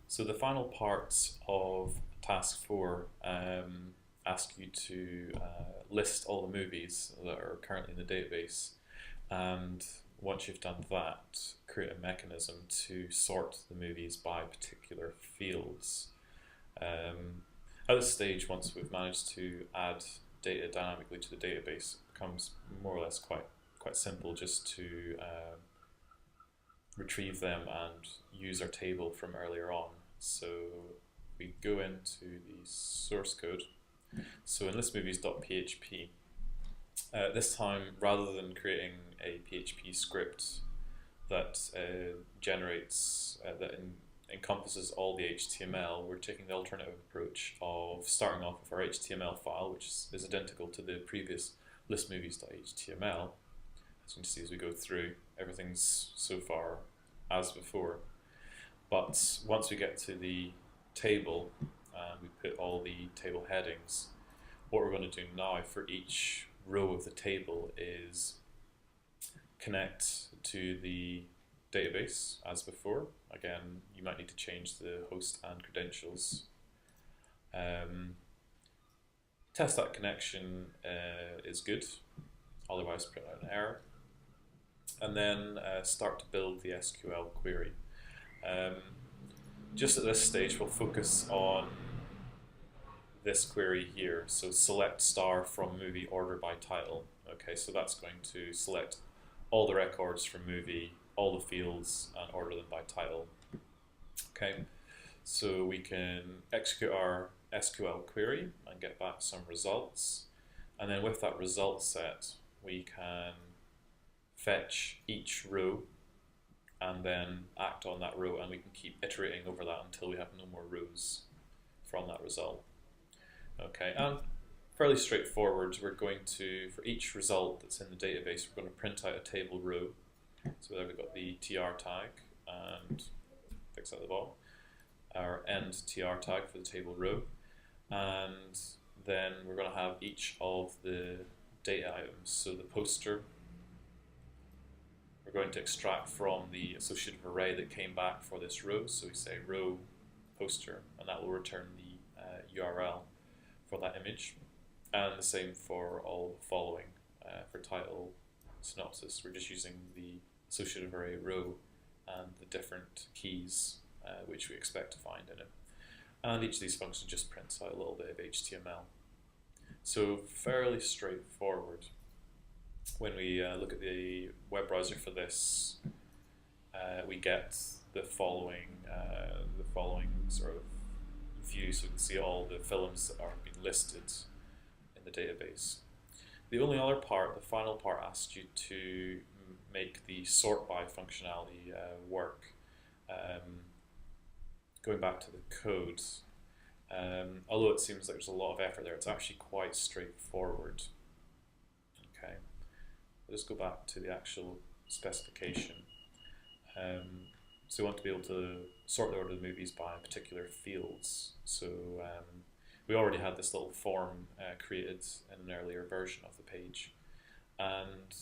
So the final parts of task 4 ask you to list all the movies that are currently in the database, and once you've done that, create a mechanism to sort the movies by particular fields. At this stage, once we've managed to add data dynamically to the database, it becomes more or less quite simple just to retrieve them and use our table from earlier on. So we go into the source code. So in listmovies.php, this time, rather than creating a PHP script that generates encompasses all the HTML, we're taking the alternative approach of starting off with our HTML file, which is identical to the previous listmovies.html. As you can see as we go through, everything's so far as before. But once we get to the table and we put all the table headings, what we're going to do now for each row of the table is connect to the database as before. Again, you might need to change the host and credentials. Test that connection is good, otherwise print out an error. And then start to build the SQL query. Just at this stage, we'll focus on this query here. So select star from movie order by title. Okay, so that's going to select all the records from movie, all the fields, and order them by title. Okay, so we can execute our SQL query and get back some results. And then with that result set, we can fetch each row and then act on that row, and we can keep iterating over that until we have no more rows from that result. Okay, and fairly straightforward. We're going to, for each result that's in the database, we're going to print out a table row. So there we've got the tr tag, and fix that at the bottom, our end tr tag for the table row, and then we're going to have each of the data items. So the poster, we're going to extract from the associative array that came back for this row. So we say row poster, and that will return the URL for that image. And the same for all the following. For title, synopsis, we're just using the associative array row and the different keys which we expect to find in it. And each of these functions just prints out a little bit of HTML. So fairly straightforward. When we look at the web browser for this, we get the following sort of view, so we can see all the films that are being listed in the database. The only other part, the final part, asks you to make the sort by functionality work. Going back to the code, although it seems like there's a lot of effort there, it's actually quite straightforward. Okay, I'll just go back to the actual specification. So we want to be able to sort the order of the movies by particular fields. So we already had this little form created in an earlier version of the page. And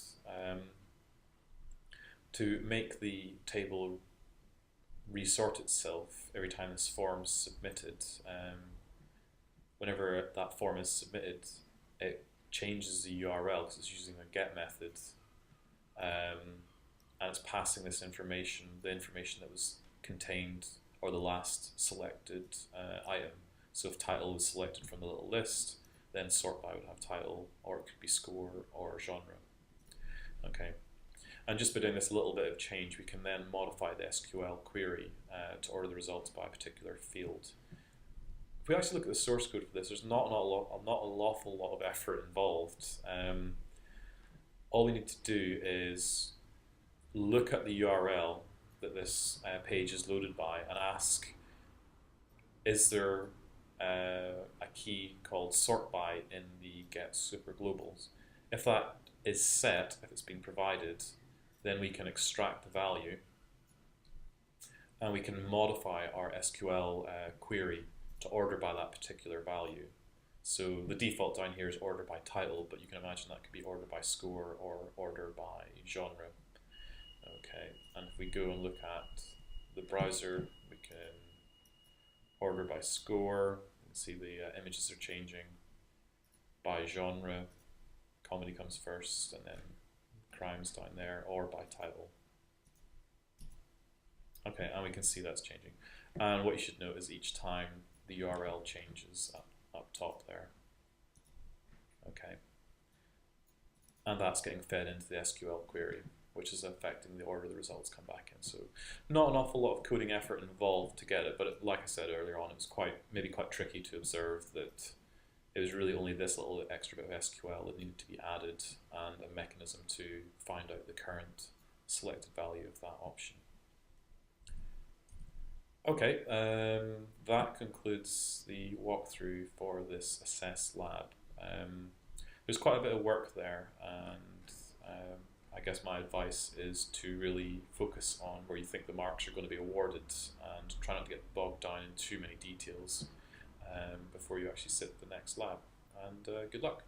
to make the table resort itself every time this form is submitted, whenever that form is submitted, it changes the URL because it's using a get method, and it's passing this information, the information that was contained or the last selected item. So if title was selected from the little list, then sort by would have title, or it could be score or genre. Okay, and just by doing this little bit of change, we can then modify the SQL query to order the results by a particular field. If we actually look at the source code for this, there's not an awful lot of effort involved. All we need to do is look at the URL that this page is loaded by and ask, is there a key called sort by in the get super globals? If that is set, if it's been provided, then we can extract the value and we can modify our SQL query to order by that particular value. So the default down here is order by title, but you can imagine that could be order by score or order by genre. Okay, and if we go and look at the browser, we can order by score. You can see the images are changing by genre. Comedy comes first, and then crimes down there, or by title. Okay, and we can see that's changing. And what you should note is each time the URL changes up top there. Okay. And that's getting fed into the SQL query, which is affecting the order the results come back in. So not an awful lot of coding effort involved to get it, but like I said earlier on, it was maybe quite tricky to observe that it was really only this little extra bit of SQL that needed to be added, and a mechanism to find out the current selected value of that option. Okay, that concludes the walkthrough for this Assess lab. There's quite a bit of work there, and I guess my advice is to really focus on where you think the marks are going to be awarded, and try not to get bogged down in too many details before you actually sit the next lab. And good luck.